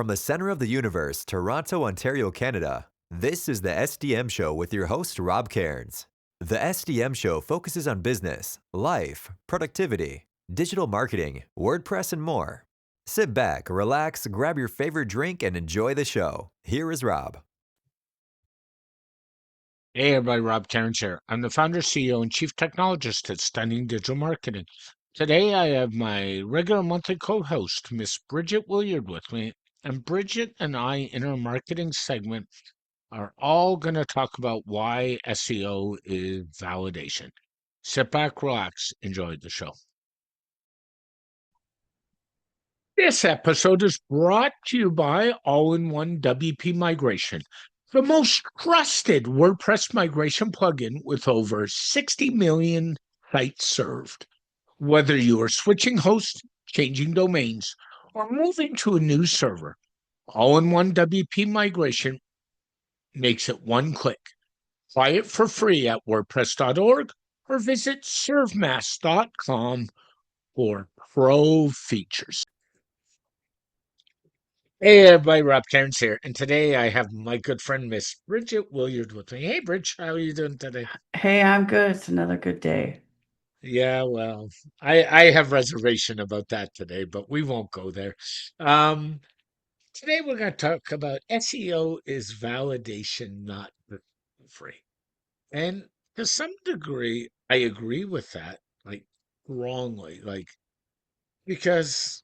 From the center of the universe, Toronto, Ontario, Canada, this is the SDM Show with your host, Rob Cairns. The SDM Show focuses on business, life, productivity, digital marketing, WordPress, and more. Sit back, relax, grab your favorite drink, and enjoy the show. Here is Rob. Hey everybody, Rob Cairns here. I'm the founder, CEO, and chief technologist at Stunning Digital Marketing. Today I have my regular monthly co-host, Miss Bridget Willard, with me. And Bridget and I, in our marketing segment, are all going to talk about why SEO is validation. Sit back, relax, enjoy the show. This episode is brought to you by All-in-One WP Migration, the most trusted WordPress migration plugin with over 60 million sites served. Whether you are switching hosts, changing domains, or moving to a new server, All-in-One WP Migration makes it one click. Try it for free at WordPress.org or visit servemass.com for pro features. Hey everybody, Rob Cairns here, and today I have my good friend Miss Bridget Willard with me. Hey Bridget, how are you doing today? Hey, I'm good. It's another good day. Yeah, well, I have reservation about that today, but we won't go there. Um, Today we're going to talk about SEO is validation, not free. And to some degree, I agree with that, like wrongly, because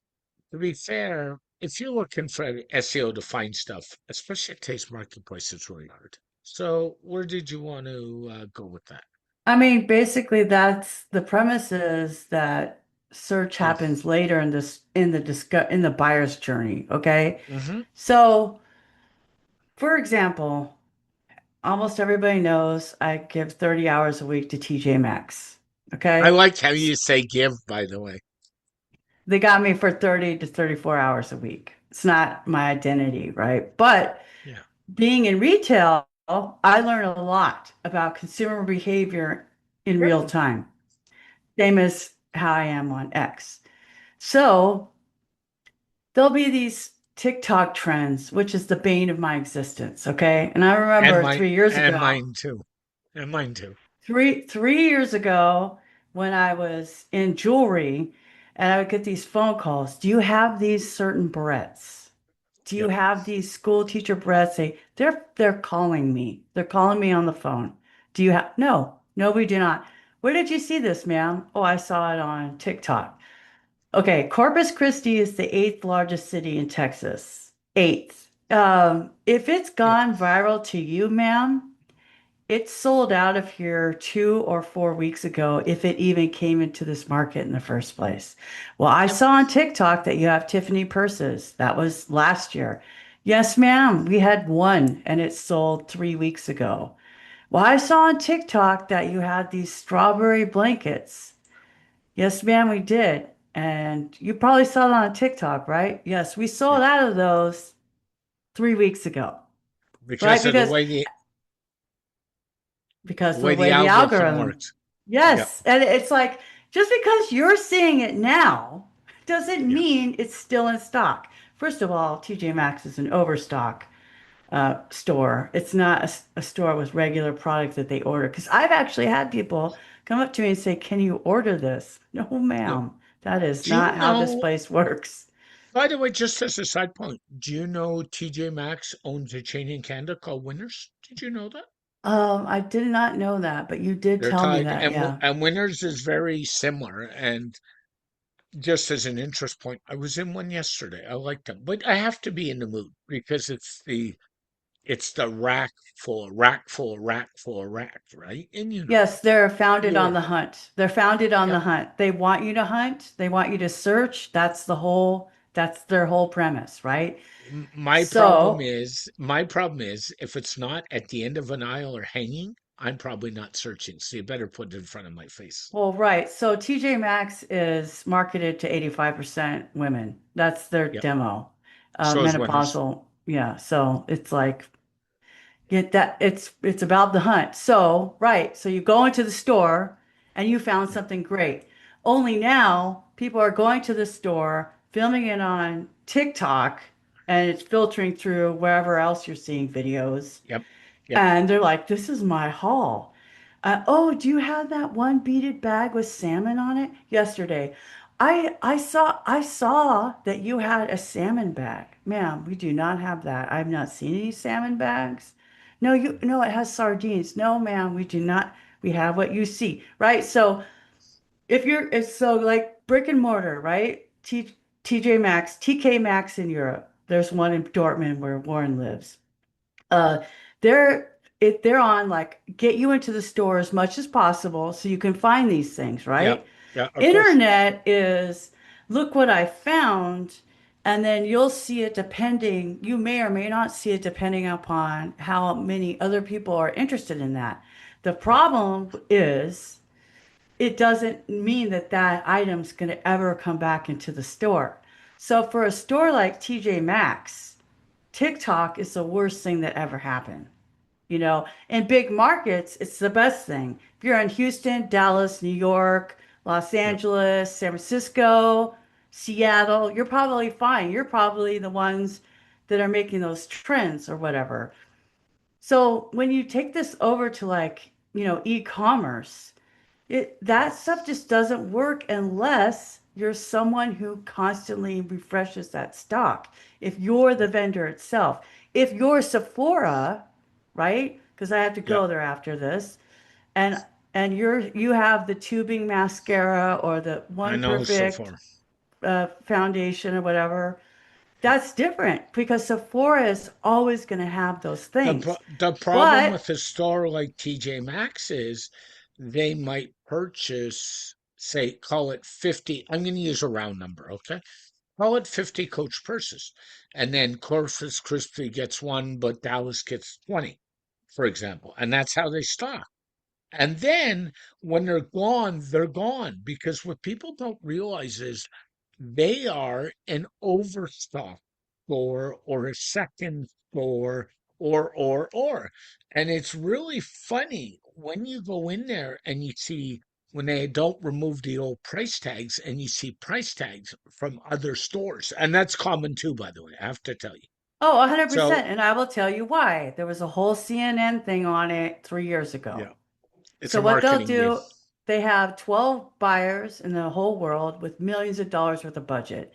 to be fair, if you're looking for SEO to find stuff, especially at Taste Marketplace, it's really hard. So where did you want to go with that? I mean, basically that's the premise is that search Yeah. happens later in this in the buyer's journey, okay? Hmm. So, for example, almost everybody knows I give 30 hours a week to TJ Maxx, I okay? like how you say give, by the way. They got me for 30 to 34 hours a week. It's not my identity, right? But Yeah. being in retail, I learn a lot about consumer behavior in Yep. real time. Same as how I am on X. So there'll be these TikTok trends, which is the bane of my existence. Okay. And I And remember mine, 3 years and ago, mine too. And mine too. three years ago, when I was in jewelry and I would get these phone calls, do you have these certain barrettes? Do you Yep. have these school teacher barrettes? They're calling me. They're calling me on the phone. Do you have no, we do not. Where did you see this, ma'am? Oh, I saw it on TikTok. Okay, Corpus Christi is the eighth largest city in Texas. Eighth. If it's Yep. gone viral to you, ma'am, it sold out of here 2 or 4 weeks ago, if it even came into this market in the first place. Well, I Yep. saw on TikTok that you have Tiffany purses. That was last year. Yes, ma'am, we had one and it sold 3 weeks ago. Well, I saw on TikTok that you had these strawberry blankets. Yes, ma'am, we did. And you probably saw it on TikTok, right? Yes, we sold Yep. out of those 3 weeks ago, right? Because of Because the of the way the way the algorithm algorithm. works. Yep. Yes. And it's like, just because you're seeing it now doesn't Yeah. mean it's still in stock. First of all, TJ Maxx is an overstock store. It's not a store with regular product that they order. Because I've actually had people come up to me and say, "Can you order this?" No, Yep. ma'am. That is Do you not how this know, place works. by the way, just as a side point, do you know TJ Maxx owns a chain in Canada called Winners? Did you know that? I did not know that, but you did They're tell me tied, that. and Yeah. and Winners is very similar. And just as an interest point, I was in one yesterday. I liked them, but I have to be in the mood because it's the rack full of rack full of rack, right? And Yes, they're founded on you're the hunt. They're founded on yep. the hunt. They want you to hunt. They want you to search. That's their whole premise, right? So, My problem is if it's not at the end of an aisle or hanging, I'm probably not searching. So you better put it in front of my face. well, right. So TJ Maxx is marketed to 85% women. That's their Yep. demo. So is Winners. Menopausal. Yeah. So it's like get that it's about the hunt. So, right. So you go into the store and you found Yep. something great. Only now people are going to the store, filming it on TikTok, and it's filtering through wherever else you're seeing videos. Yep. Yep. And they're like, this is my haul. Oh, do you have that one beaded bag with salmon on it? Yesterday, I saw that you had a salmon bag. Ma'am, we do not have that. I've not seen any salmon bags. No, no, it has sardines. No, ma'am, we do not. We have what you see, right? So if so like brick and mortar, right? TJ Maxx, TK Maxx in Europe. There's one in Dortmund where Warren lives. Uh, they're they're on like get you into the store as much as possible so you can find these things, Yep. right? Yeah. Of course. Internet is look what I found, and then you'll see it depending, you may or may not see it depending upon how many other people are interested in that. The Yep. problem is it doesn't mean that that item's going to ever come back into the store. So for a store like TJ Maxx, TikTok is the worst thing that ever happened. In big markets, it's the best thing. If you're in Houston, Dallas, New York, Los Yep. Angeles, San Francisco, Seattle, you're probably fine. You're probably the ones that are making those trends or whatever. So when you take this over to like, e-commerce, that stuff just doesn't work unless you're someone who constantly refreshes that stock. If you're the Yep. vendor itself, if you're Sephora, right? Because I have to go Yep. there after this, and you have the tubing mascara or the I one know so perfect far. foundation or whatever. That's different because Sephora is always going to have those things. The problem But with a store like TJ Maxx is they might purchase, say, call it 50. I'm going to use a round number, okay? Call it 50 Coach purses. And then Corpus Christi gets one, but Dallas gets 20, for example. And that's how they stock. And then when they're gone because what people don't realize is they are an overstock store or a second store or. And it's really funny when you go in there and you see when they don't remove the old price tags and you see price tags from other stores. And that's common too, by the way, I have to tell you. oh, 100%. So, And I will tell you why. There was a whole CNN thing on it 3 years ago. yeah, it's So a what they'll marketing game. do, they have 12 buyers in the whole world with millions of dollars worth of budget.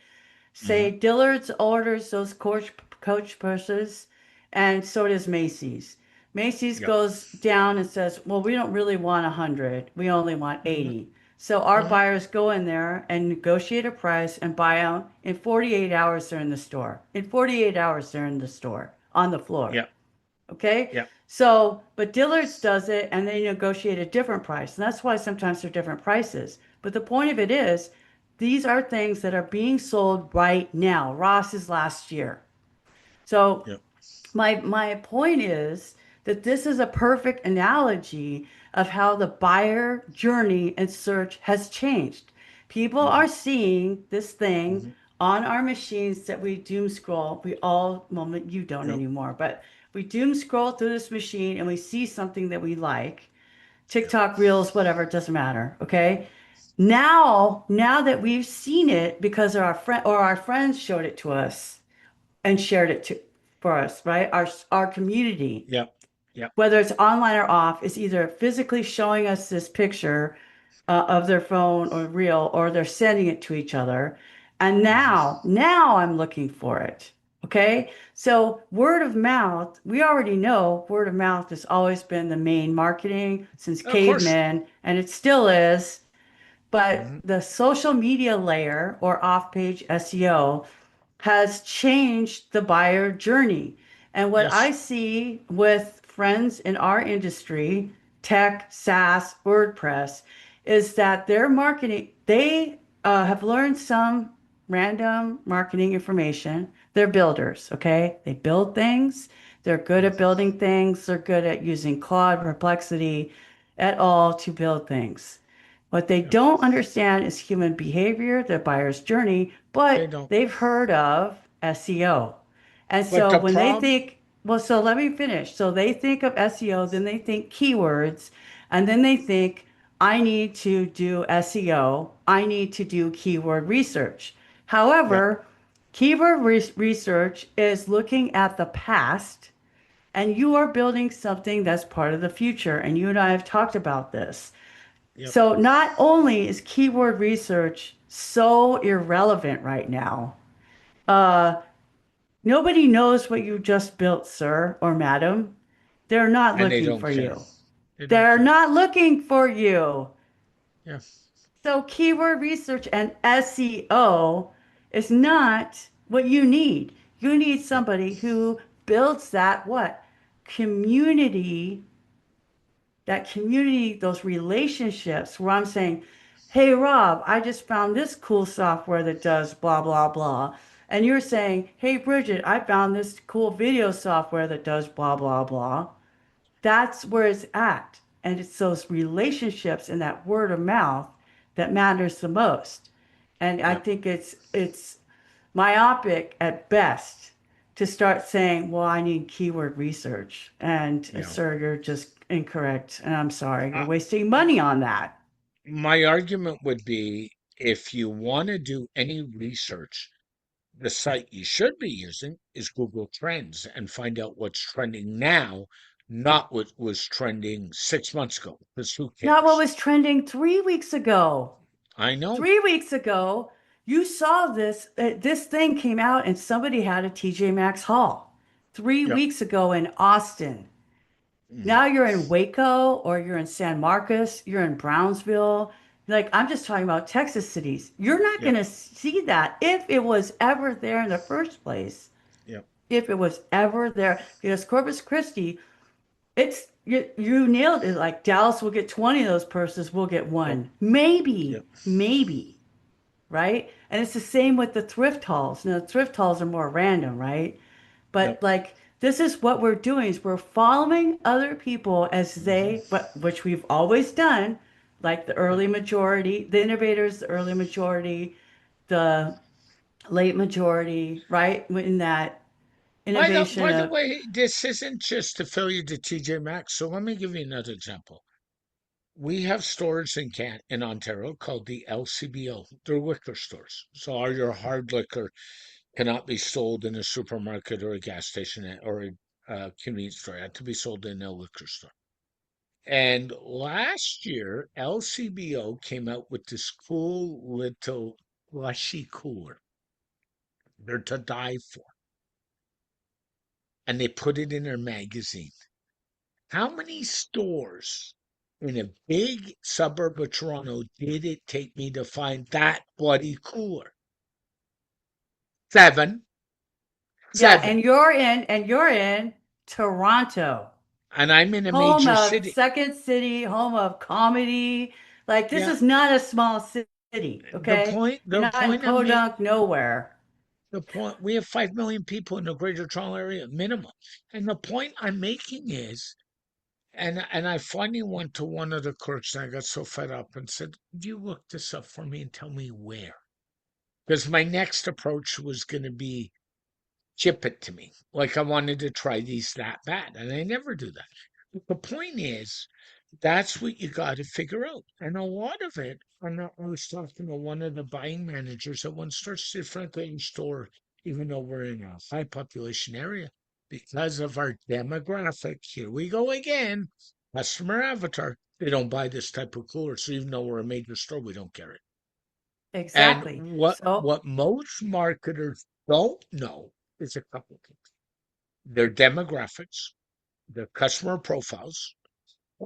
Hmm. Say Dillard's orders those Coach purses, and so does Macy's. Macy's Yep. goes down and says, well, we don't really want 100. We only want Hmm. 80. So our Hmm. buyers go in there and negotiate a price and buy out. In 48 hours, they're in the store. In 48 hours, they're in the store on the floor. Yep. Okay. Yep. So, but Dillard's does it and they negotiate a different price. And that's why sometimes they're different prices. But the point of it is, these are things that are being sold right now. Ross is last year. So Yep. my point is that this is a perfect analogy of how the buyer journey and search has changed. People Hmm. are seeing this thing Hmm. on our machines that we doom scroll. We all, well, you don't Yep. anymore, but we doom scroll through this machine and we see something that we like. Yep. TikTok reels, whatever, it doesn't matter. Okay. Now that we've seen it because our friends showed it to us and shared it for us, right? Our community, Yep. Yep. whether it's online or off, is either physically showing us this picture of their phone or reel, or they're sending it to each other. And Hmm. now I'm looking for it. Okay. So word of mouth, we already know word of mouth has always been the main marketing since Of course. cavemen, and it still is. But Hmm. the social media layer or off-page SEO has changed the buyer journey. And what I Yes. see with friends in our industry, tech, SaaS, WordPress, is that their marketing, they have learned some random marketing information. They're builders, okay? They build things. They're good at building things. They're good at using Claude, Perplexity, et al. To build things. What they Yep. don't understand is human behavior, the buyer's journey, They but don't. they've heard of SEO. And But so the when they problem, think, well, so let me finish. So they think of SEO, then they think keywords, and then they think, I need to do SEO, I need to do keyword research. yep. However, Keyword research is looking at the past, and you are building something that's part of the future. And you and I have talked about this. Yep. So not only is keyword research so irrelevant right now, uh, nobody knows what you just built, sir or madam. They're not And they looking don't for care. you. They don't They're care. not looking for you. Yeah. So keyword research and SEO is not what you need. You need Yep. somebody who builds that what? Community, that community, those relationships where I'm saying, hey, Rob, I just found this cool software that does blah, blah, blah. And you're saying, hey, Bridget, I found this cool video software that does blah, blah, blah. That's where it's at. And it's those relationships and that word of mouth that matters the most. And I Yep. think it's myopic at best to start saying, well, I need keyword research. And Yeah. sir, you're just incorrect. And I'm sorry, you're Uh, wasting money on that. my argument would be if you want to do any research, the site you should be using is Google Trends and find out what's trending now, not what was trending 6 months ago, because who Not what cares? was trending 3 weeks ago. I know. 3 weeks ago, you saw this. This thing came out, and somebody had a TJ Maxx haul. Three Yep. weeks ago in Austin. Mhm. Now you're in Waco or you're in San Marcos, you're in Brownsville. Like, I'm just talking about Texas cities. You're not going Yep. to see that if it was ever there in the first place. Yep. If it was ever there, because Corpus Christi, you nailed it. Like Dallas will get 20 of those purses, we'll get Yep. one. Maybe, Yep. maybe, right? And it's the same with the thrift hauls. Now, the thrift hauls are more random, right? But Yep. like this is what we're doing is we're following other people as Hmm. they, but which we've always done, like the Yep. early majority, the innovators, the early majority, the late majority, right? In that innovation By the of way, this isn't just affiliated to TJ Maxx. So let me give you another example. We have stores in Ontario called the LCBO. They're liquor stores. So all your hard liquor cannot be sold in a supermarket or a gas station or a convenience store. It had to be sold in a liquor store. And last year, LCBO came out with this cool little plushy cooler. They're to die for. And they put it in their magazine. How many stores in a big suburb of Toronto did it take me to find that bloody cooler? Seven. yeah, Seven. and you're in Toronto, And I'm in a home major of city. Second City, home of comedy. Like this Yeah. is not a small city, The okay? point You're the not in point I'm making podunk nowhere. the point we have 5 million people in the greater Toronto area minimum. And the point I'm making is and I finally went to one of the clerks and I got so fed up and said, you look this up for me and tell me where. Because my next approach was going to be ship it to me. Like I wanted to try these that bad. And I never do that. But the point is, that's what you got to figure out. And a lot of it, I was talking to one of the buying managers that one starts to frankly in store, even though we're in a high population area, because of our demographic. Here we go again. Customer avatar. They don't buy this type of cooler. So even though we're a major store, we don't carry it. And Exactly. what So, what most marketers don't know is a couple of things. Their demographics, their customer profiles,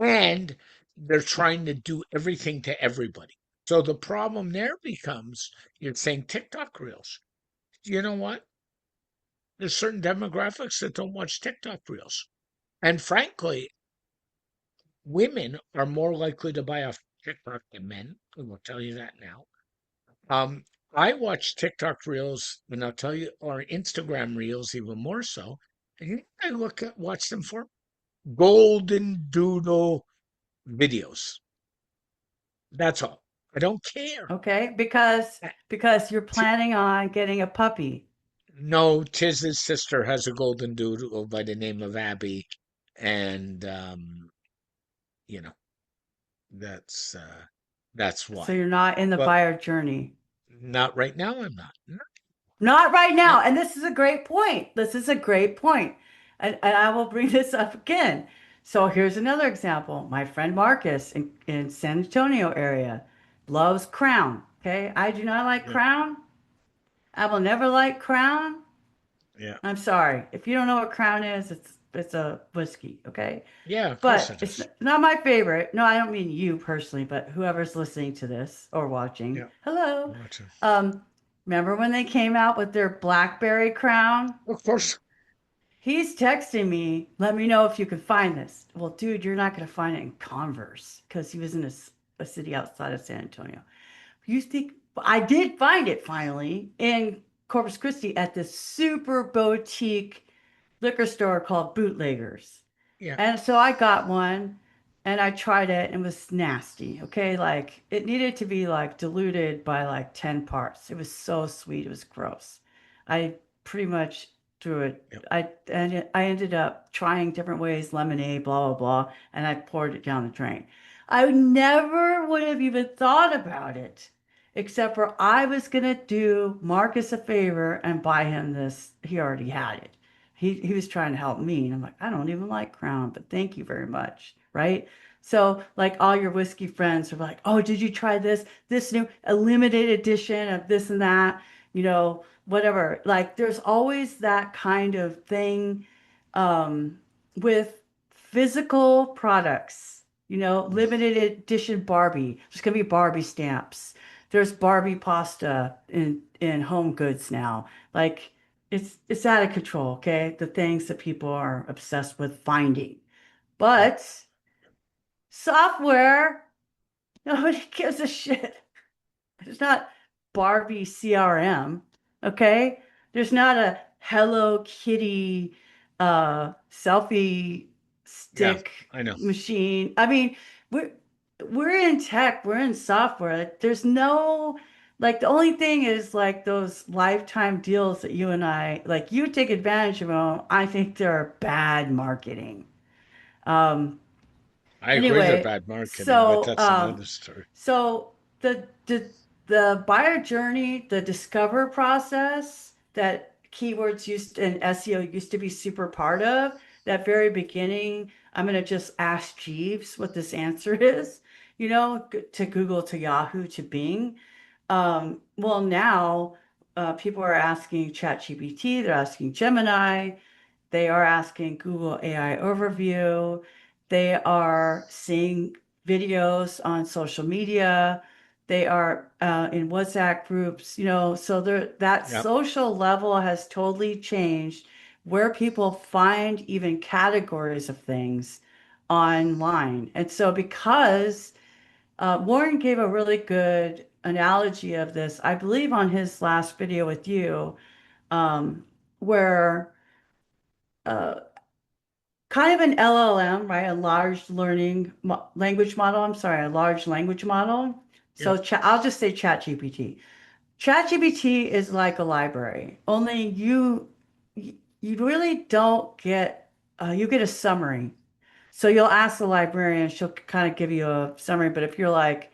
and they're trying to do everything to everybody. So the problem there becomes you're saying TikTok reels. You know what? There's certain demographics that don't watch TikTok reels. And frankly, women are more likely to buy off TikTok than men. I will tell you that now. Um, I watch TikTok reels, and I'll tell you, or Instagram reels even more so. And you know what I watch them for golden doodle videos. That's all. I don't care. okay, Uh, because you're T- planning on getting a puppy. no, Tiz's sister has a golden doodle by the name of Abby, and you know that's that's So why. you're not in the But buyer journey. not right now. I'm not. No. Not right Yeah. now. And this is a great point. This is a great point. And I will bring this up again. So here's another example. My friend Marcus in San Antonio area loves Crown. Okay. I do not like Yeah. Crown. I will never like Crown. Yeah. I'm sorry. If you don't know what Crown is, it's a whiskey. Okay. Yeah. Of course But it it's is. not my favorite. No, I don't mean you personally, but whoever's listening to this or watching. Yeah. Hello. Gotcha. Um, Remember when they came out with their blackberry crown? Of course. He's texting me, let me know if you can find this. Well, dude, you're not going to find it in Converse because he was in a city outside of San Antonio. You think I did find it finally in Corpus Christi at this super boutique liquor store called Bootleggers. Yeah. And so I got one and I tried it and it was nasty. Okay. Like it needed to be like diluted by like 10 parts. It was so sweet. It was gross. I pretty much threw it. Yeah. I ended up trying different ways, lemonade, blah, blah, blah, and I poured it down the drain. I never would have even thought about it, except for I was gonna do Marcus a favor and buy him this. He already had it. He was trying to help me. And I'm like, I don't even like Crown, but thank you very much. Right. So like all your whiskey friends are like, oh, did you try this? This new a limited edition of this and that, whatever. Like there's always that kind of thing with physical products, limited edition Barbie. There's gonna be Barbie stamps. There's Barbie pasta in home goods now. Like it's out of control, okay? The things that people are obsessed with finding. Yeah. But software, nobody gives a shit. There's not Barbie CRM, okay? There's not a Hello Kitty selfie Yeah. stick I know. machine. I mean, we're we're in tech, we're in software. There's no like the only thing is like those lifetime deals that you and I like you take advantage of them. I think they're bad marketing. Um, I agree they're Anyway, bad marketing, but so that's another story. so the buyer journey, the discover process that keywords used and SEO used to be super part of, that very beginning, I'm gonna just ask Jeeves what this answer is, to Google, to Yahoo, to Bing. Well, now people are asking ChatGPT, they're asking Gemini, they are asking Google AI Overview. They are seeing videos on social media. They are in WhatsApp groups, so that Yeah. social level has totally changed where people find even categories of things online. And so, because Warren gave a really good analogy of this, I believe, on his last video with you, where uh, kind of an LLM, right? A large learning language model. I'm sorry, a large language model. Yeah. So I'll just say ChatGPT. ChatGPT is like a library, only you really don't get you get a summary. So you'll ask the librarian, she'll kind of give you a summary. But if you're like,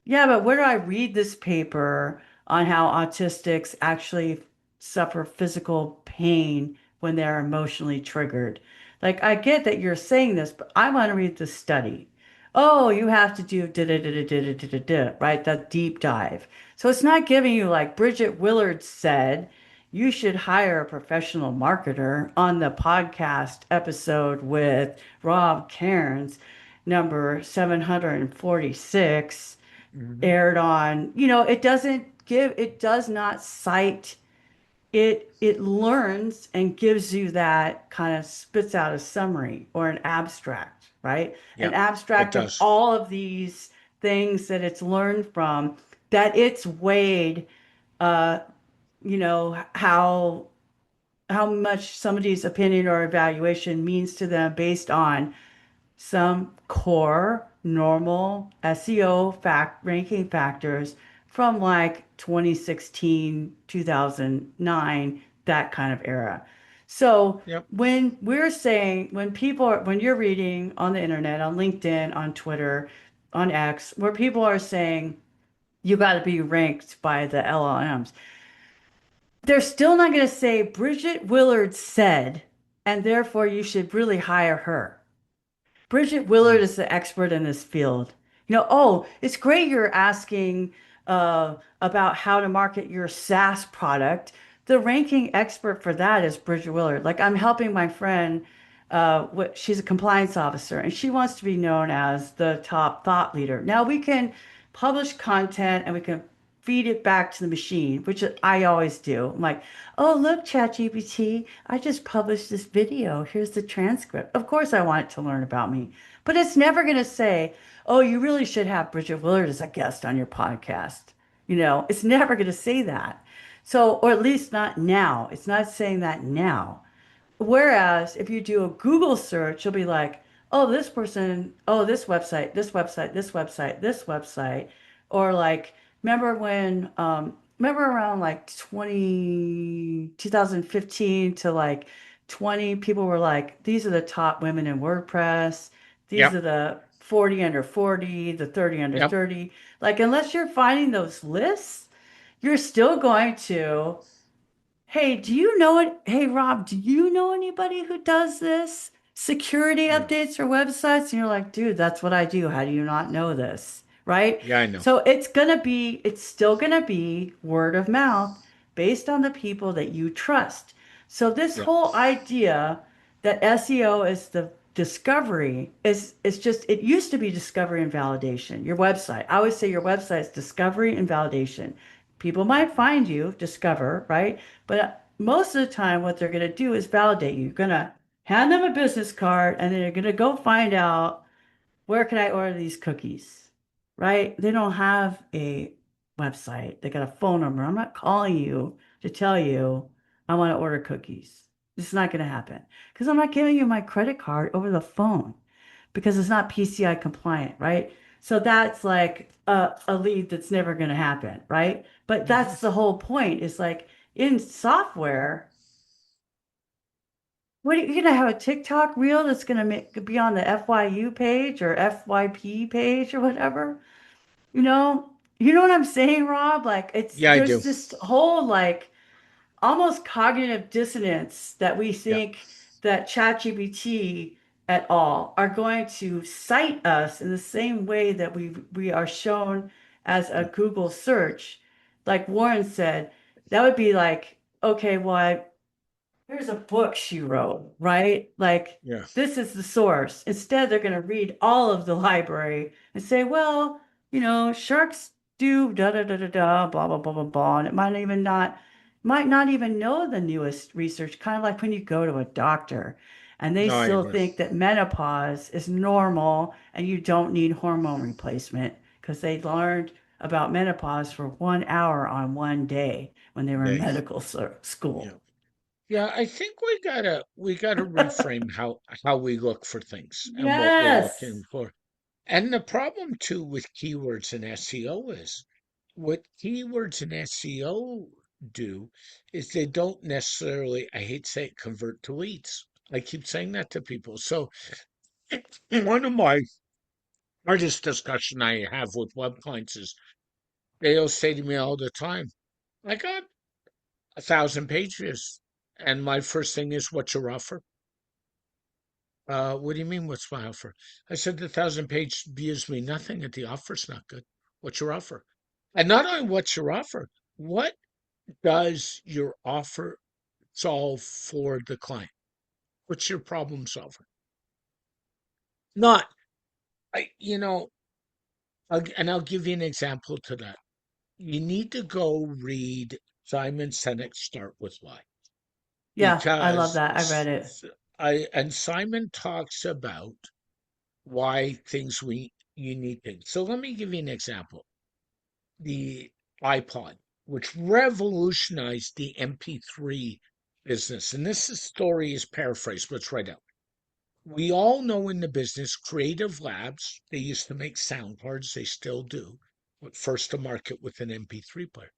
yeah, but where do I read this paper on how autistics actually suffer physical pain when they're emotionally triggered? Like, I get that you're saying this, but I want to read the study. Oh, you have to do da da da da da da da da, right? That deep dive. So it's not giving you, like Bridget Willard said, you should hire a professional marketer on the podcast episode with Rob Cairns, number 746 Hmm. aired on, it does not cite it learns and gives you that kind of spits out a summary or an abstract, right? An Yeah. It abstract of does. all of these things that it's learned from, that it's weighed, uh, how much somebody's opinion or evaluation means to them based on some core normal SEO ranking factors from like 2016, 2009, that kind of era. So Yep. when you're reading on the internet, on LinkedIn, on Twitter, on X, where people are saying you got to be ranked by the LLMs, they're still not going to say Bridget Willard said, and therefore you should really hire her. Bridget Willard Mm. is the expert in this field. Oh, it's great you're asking about how to market your SaaS product. The ranking expert for that is Bridget Willard. Like I'm helping my friend, she's a compliance officer, and she wants to be known as the top thought leader. Now we can publish content and we can feed it back to the machine, which I always do. I'm like, oh, look, ChatGPT, I just published this video. Here's the transcript. Of course, I want it to learn about me, but it's never going to say, oh, you really should have Bridget Willard as a guest on your podcast. It's never going to say that. So, or at least not now. It's not saying that now. Whereas if you do a Google search, you'll be like, oh, this person, oh, this website, this website, this website, this website. Or like, remember around like 2015 to like 20, people were like, these are the top women in WordPress. These Yep. are the 40 under 40, the 30 under Yep. 30. Like, unless you're finding those lists, you're still going to hey, do you know it? Hey, Rob, do you know anybody who does this? Security Yeah. updates or websites? And you're like, dude, that's what I do. How do you not know this? Right? Yeah, I know. So it's still gonna be word of mouth based on the people that you trust. So this Yeah. whole idea that SEO is the discovery is just it used to be discovery and validation. Your website. I always say your website is discovery and validation. People might find you, discover, right? But most of the time, what they're going to do is validate you. You're going to hand them a business card and then you're going to go find out where can I order these cookies, right? They don't have a website. They got a phone number. I'm not calling you to tell you I want to order cookies. It's not going to happen because I'm not giving you my credit card over the phone because it's not PCI compliant, right? So that's like a lead that's never going to happen, right? But Mhm. that's the whole point is like in software, what are you going to have a TikTok reel that's going to be on the FYU page or FYP page or whatever? You know what I'm saying, Rob? Like Yeah, I do. there's this whole like almost cognitive dissonance that we Yeah. think that ChatGPT at all are going to cite us in the same way that we are shown as a Yeah. Google search. Like Warren said, that would be like, okay, well, here's a book she wrote, right? Like, Yeah. this is the source. Instead, they're going to read all of the library and say, well, sharks do da da da da da, blah, blah, blah, blah, blah. And it might not even know the newest research, kind of like when you go to a doctor and they No, I still agree. think that menopause is normal and you don't need hormone replacement because they learned about menopause for 1 hour on one day when they were in They. medical Yeah. school. Yeah, I think we gotta reframe how we look for things and what we're Yes. looking for. And the problem too with keywords and SEO is what keywords and SEO do is they don't necessarily, I hate to say it, convert to leads. I keep saying that to people. So one of my hardest discussion I have with web clients is they'll say to me all the time, I got 1,000 pages. And my first thing is, what's your offer? What do you mean, what's my offer? I said, the 1,000 page views me nothing if the offer's not good. What's your offer? And not only what's your offer, what does your offer solve for the client? What's your problem solver? Not, and I'll give you an example to that. You need to go read Simon Sinek's Start With Why, Yeah, I love because that. I read it. and Simon talks about why things you need things. So let me give you an example. The iPod, which revolutionized the MP3 business, and story is paraphrased, but it's right out. We all know in the business, Creative Labs, they used to make sound cards, they still do, but first to market with an MP3 player.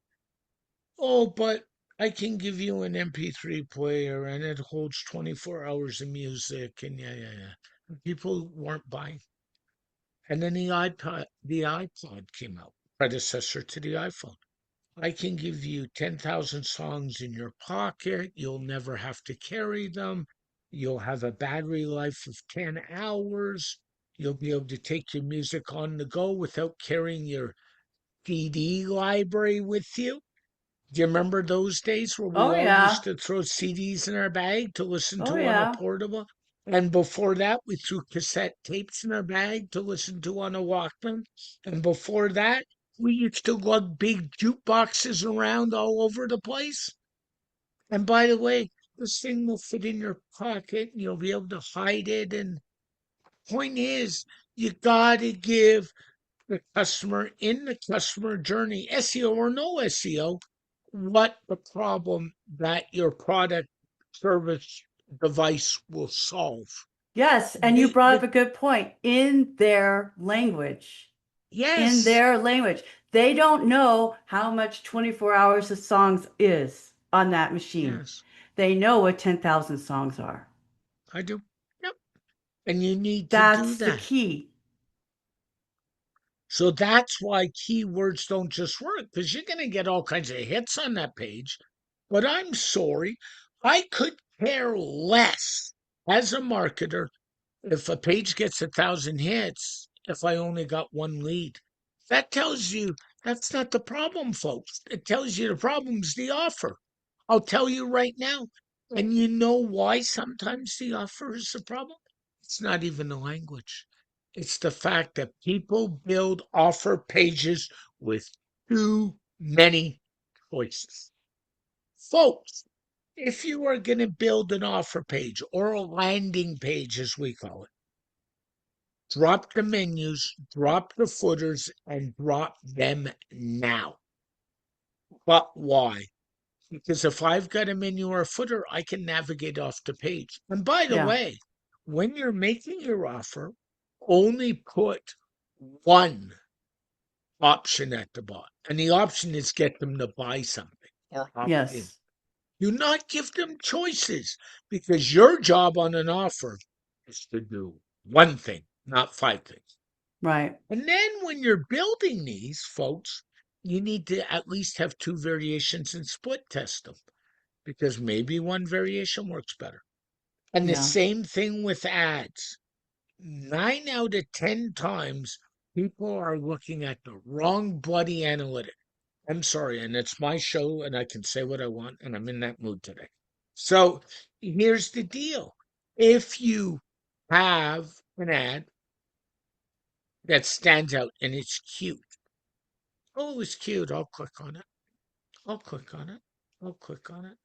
Oh, but I can give you an MP3 player and it holds 24 hours of music, and yeah, yeah, yeah. People weren't buying. And then the iPod came out, predecessor to the iPhone. I can give you 10,000 songs in your pocket. You'll never have to carry them. You'll have a battery life of 10 hours. You'll be able to take your music on the go without carrying your CD library with you. Do you remember those days where we Oh all used yeah. to throw CDs in our bag to listen Oh to on a yeah. portable? And before that, we threw cassette tapes in our bag to listen to on a Walkman. And before that, we used to lug big jukeboxes around all over the place. And by the way, this thing will fit in your pocket and you'll be able to hide it. And point is, you gotta give the customer in the customer journey, SEO or no SEO, what the problem that your product, service, device will solve. Yes, and you brought up a good point. In their language. In Yes, their language. They don't know how much 24 hours of songs is on that machine. yes, They know what 10,000 songs are. I do. Yep. And you need to do That's the that. key. So that's why keywords don't just work, because you're going to get all kinds of hits on that page. But I'm sorry, I could care less as a marketer if a page gets 1,000 hits, if I only got one lead. That tells you that's not the problem, folks. It tells you the problem's the offer. I'll tell you right now. And you know why sometimes the offer is the problem? It's not even the language. It's the fact that people build offer pages with too many choices. Folks, if you are going to build an offer page or a landing page, as we call it, drop the menus, drop the footers, and drop them now. But why? Because if I've got a menu or a footer, I can navigate off the page. And by the Yeah. way, when you're making your offer, only put one option at the bottom. And the option is get them to buy something or opt in. Yes. Do not give them choices because your job on an offer is to do one thing, not five things. Right. And then when you're building these, folks, you need to at least have two variations and split test them because maybe one variation works better. And the Yeah. same thing with ads. 9 out of 10 times, people are looking at the wrong bloody analytic. I'm sorry, and it's my show, and I can say what I want, and I'm in that mood today. So here's the deal. If you have an ad that stands out and it's cute, oh, it's cute, I'll click on it. I'll click on it. I'll click on it.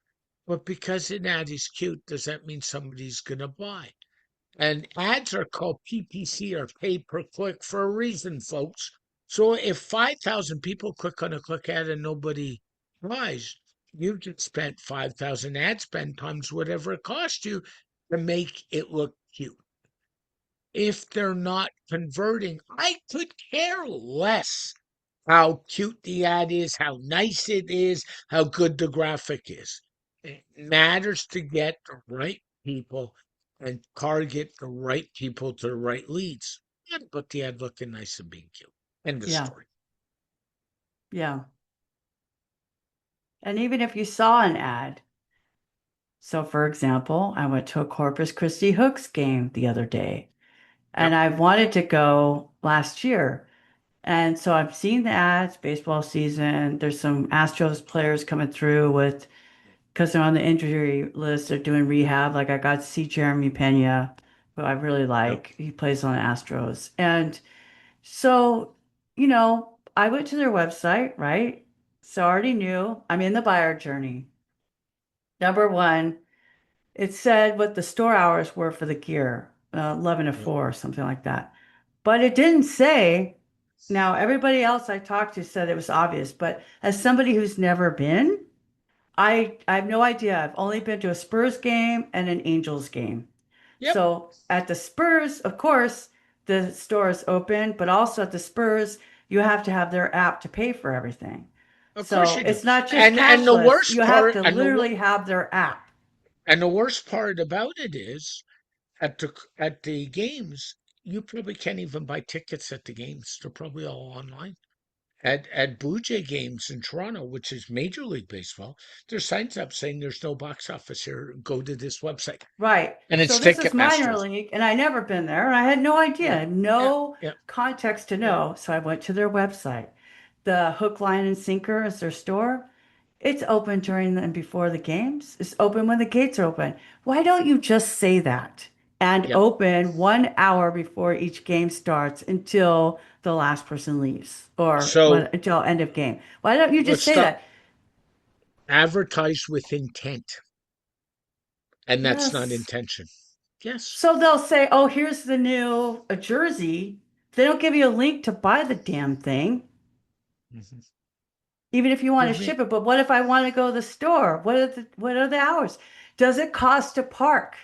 But because an ad is cute, does that mean somebody's going to buy? And ads are called PPC or pay per click for a reason, folks. So if 5,000 people click on a click ad and nobody buys, you've just spent 5,000 ad spend times whatever it cost you to make it look cute. If they're not converting, I could care less how cute the ad is, how nice it is, how good the graphic is. It matters to get the right people and target the right people to the right leads. Not about the ad looking nice and being cute. End of Yeah. story. Yeah. And even if you saw an ad, so for example, I went to a Corpus Christi Hooks game the other day, and Yep. I wanted to go last year. And so I've seen the ads, baseball season. There's some Astros players coming through with, because they're on the injury list, they're doing rehab. Like I got to see Jeremy Pena, who I really Yep. like. He plays on the Astros. And so, I went to their website, right? So I already knew I'm in the buyer journey. Number one, it said what the store hours were for the gear, 11 to Yep. 4 or something like that. But it didn't say. Now, everybody else I talked to said it was obvious, but as somebody who's never been, I have no idea. I've only been to a Spurs game and an Angels game. Yep. So at the Spurs, of course, the store is open, but also at the Spurs, you have to have their app to pay for everything. Of course So you do. it's not just And the cashless. worst You have part to literally have their app. and the worst part about it is at the games, you probably can't even buy tickets at the games. They're probably all online. at Blue Jay games in Toronto, which is Major League Baseball, there's signs up saying there's no box office here. Go to this website, Right. and So it's this is minor Ticketmaster's. league, and I never been there, and I had no idea, I Yeah, had yeah, no yeah, context to yeah. know. So I went to their website. The Hook, Line, and Sinker is their store. It's open during and before the games. It's open when the gates are open. Why don't you just say that and Yep. open 1 hour before each game starts until the last person leaves or So what until end of game? Why don't you just let's say start. that? Advertise with intent, and that's not Yes. intention. Yes. So they'll say, "Oh, here's the new jersey." They don't give you a link to buy the damn thing, Mhm. even if you want to Give me. ship it. But what if I want to go to the store? What are the hours? Does it cost to park?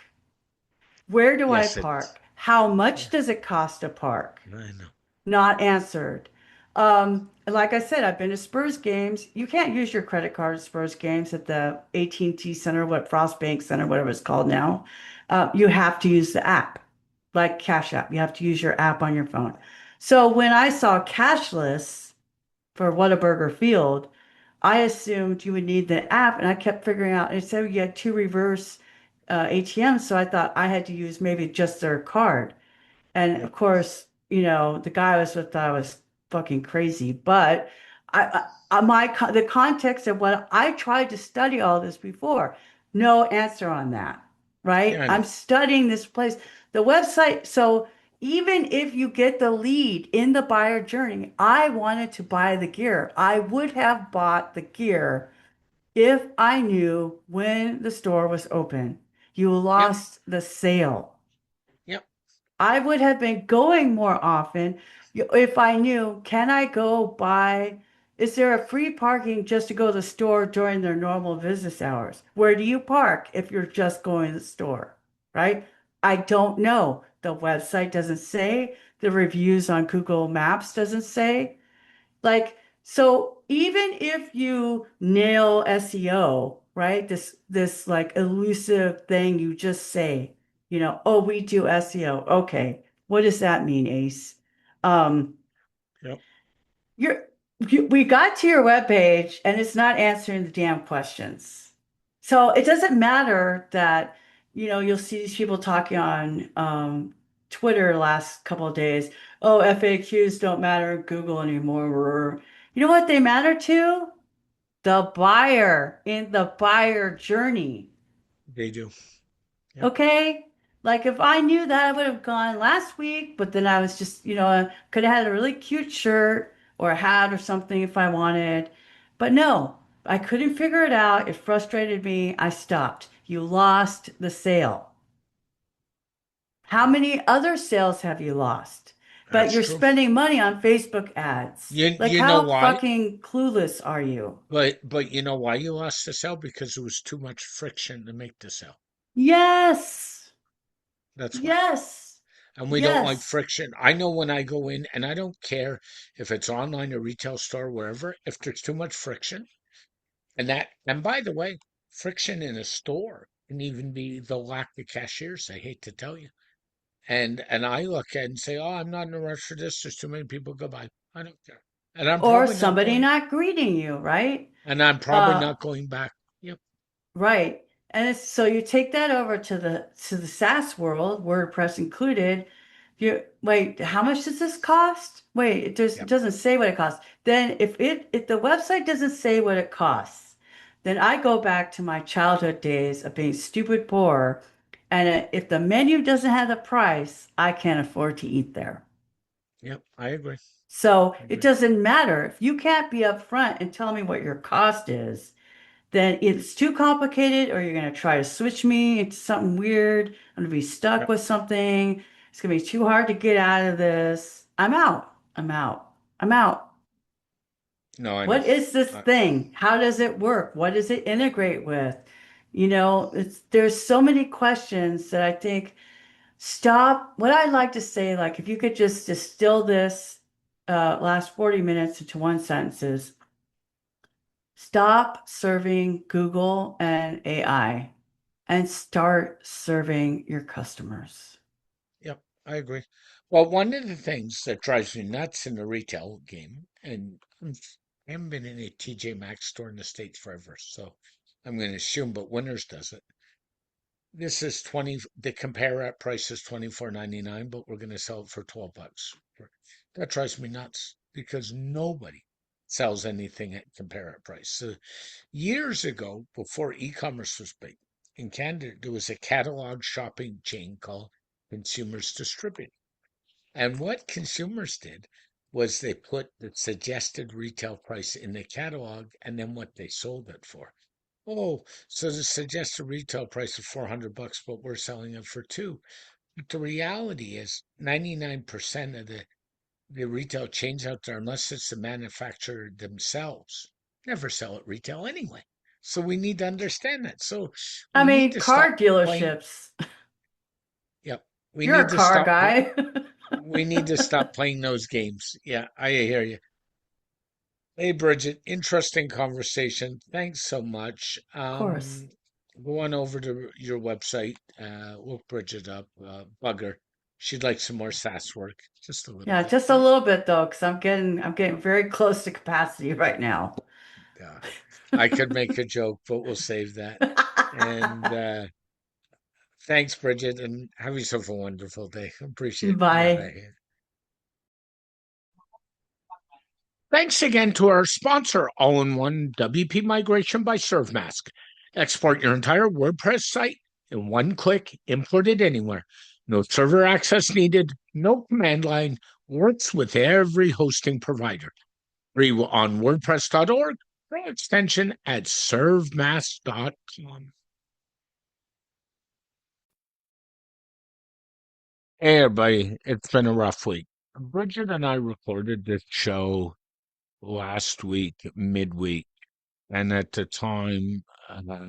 Where do I Yes, it's. park? How much Yeah, does it cost to park? I know. Not answered. Like I said, I've been to Spurs games. You can't use your credit card at Spurs games at the AT&T Center, what Frost Bank Center, whatever it's called now. You have to use the app, like Cash App. You have to use your app on your phone. So when I saw cashless for Whataburger Field, I assumed you would need the app, and I kept figuring out. It said you had two reverse ATMs, so I thought I had to use maybe just their card. And of Yep. course, the guy I was with thought I was fucking crazy. But the context of what I tried to study all this before, no answer on that, right? Yeah, I know. I'm studying this place, the website. So even if you get the lead in the buyer journey, I wanted to buy the gear. I would have bought the gear if I knew when the store was open. You Yep. lost the sale. Yep. I would have been going more often if I knew, can I go buy, is there a free parking just to go to the store during their normal business hours? Where do you park if you're just going to the store, right? I don't know. The website doesn't say, the reviews on Google Maps doesn't say. Like, so even if you nail SEO, right? This like elusive thing you just say, oh, we do SEO. Okay. What does that mean, Ace? Um, Yep. you're we got to your webpage and it's not answering the damn questions. So it doesn't matter that, you'll see these people talking on Twitter last couple of days. Oh, FAQs don't matter in Google anymore. You know what they matter to? The buyer in the buyer journey. They do. Yep. Okay. Like if I knew that, I would have gone last week, but then I was just, I could have had a really cute shirt or a hat or something if I wanted. But no, I couldn't figure it out. It frustrated me. I stopped. You lost the sale. How many other sales have you lost? But That's you're true. spending money on Facebook ads. Like, You know how why? fucking clueless are you? But you know why you lost the sale? Because there was too much friction to make the sale. Yes. That's why. Yes. And we don't like Yes. friction. I know when I go in, and I don't care if it's online or retail store, wherever, if there's too much friction, and by the way, friction in a store can even be the lack of cashiers, I hate to tell you. And I look at it and say, oh, I'm not in a rush for this. There's too many people go by. I don't care. And I'm Or probably not somebody going, not greeting you, right? and I'm probably Uh, not going back. Yep. right. And so you take that over to the SaaS world, WordPress included. You wait, how much does this cost? Wait, it Yep. doesn't say what it costs. Then if the website doesn't say what it costs, then I go back to my childhood days of being stupid poor. And if the menu doesn't have the price, I can't afford to eat there. Yep. I agree. So I it agree. doesn't matter. If you can't be upfront and tell me what your cost is, then it's too complicated, or you're going to try to switch me into something weird. I'm going to be stuck Yep. with something. It's going to be too hard to get out of this. I'm out. I'm out. I'm out. No, I know. What is this Uh, thing? How does it work? What does it integrate with? There's so many questions that I think stop. What I'd like to say, like, if you could just distill this last 40 minutes into one sentence is stop serving Google and AI and start serving your customers. yep. I agree. Well, one of the things that drives me nuts in the retail game, and I haven't been in a TJ Maxx store in the States forever, so I'm going to assume, but Winners does it. This is 20, the compare at price is $24.99, but we're going to sell it for $12. That drives me nuts because nobody sells anything at compare at price. So years ago, before e-commerce was big, in Canada, there was a catalog shopping chain called Consumers Distribute. And what consumers did was they put the suggested retail price in the catalog and then what they sold it for. Oh, so the suggested retail price is $400, but we're selling it for two. But the reality is 99% of the retail chains out there, unless it's the manufacturer themselves, never sell at retail anyway. So we need to understand that. So I we need mean, to car stop playing. dealerships. Yep. We You're need a to car stop. guy. We need to stop playing those games. Yeah, I hear you. Hey, Bridget, interesting conversation. Thanks so much. Of course. Go on over to your website, look Bridget up, bug her. She'd like some more SaaS work, just a little Yeah, bit. just a little bit though, because I'm getting very close to capacity right now. Yeah, I could make a joke, but we'll save that. And thanks, Bridget, and have yourself a wonderful day. Appreciate that. Bye. Thanks again to our sponsor, All-in-One WP Migration by ServeMask. Export your entire WordPress site in one click, import it anywhere. No server access needed, no command line, works with every hosting provider. Free on WordPress.org, or extension at servemask.com. Hey, everybody, it's been a rough week. Bridget and I recorded this show last week, midweek. And at the time,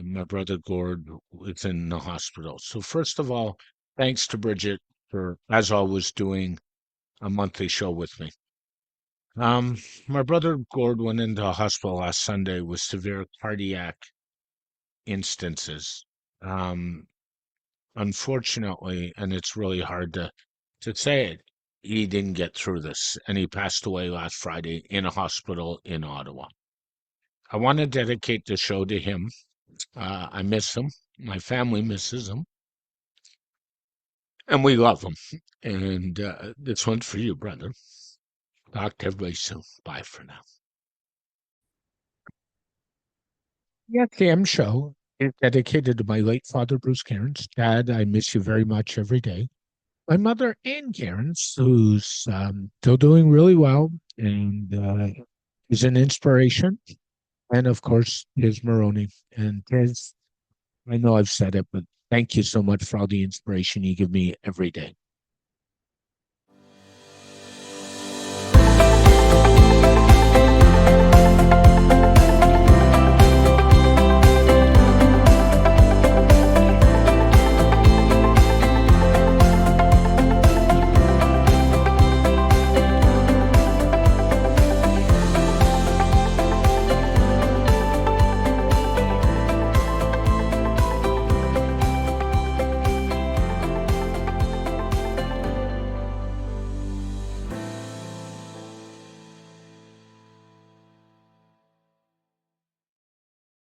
my brother Gord was in the hospital. So, first of all, thanks to Bridget for, as always, doing a monthly show with me. My brother Gord went into the hospital last Sunday with severe cardiac instances. Um, Unfortunately, and it's really hard to say it, he didn't get through this, and he passed away last Friday in a hospital in Ottawa. I want to dedicate the show to him. I miss him. My family misses him. And we love him. And this one's for you, brother. Talk to everybody soon. Bye for now. The SEM show is dedicated to my late father, Bruce Cairns. Dad, I miss you very much every day. My mother, Ann Cairns, who's still doing really well and is an inspiration. And of course, Tiz Maroney. And Tiz, I know I've said it, but thank you so much for all the inspiration you give me every day.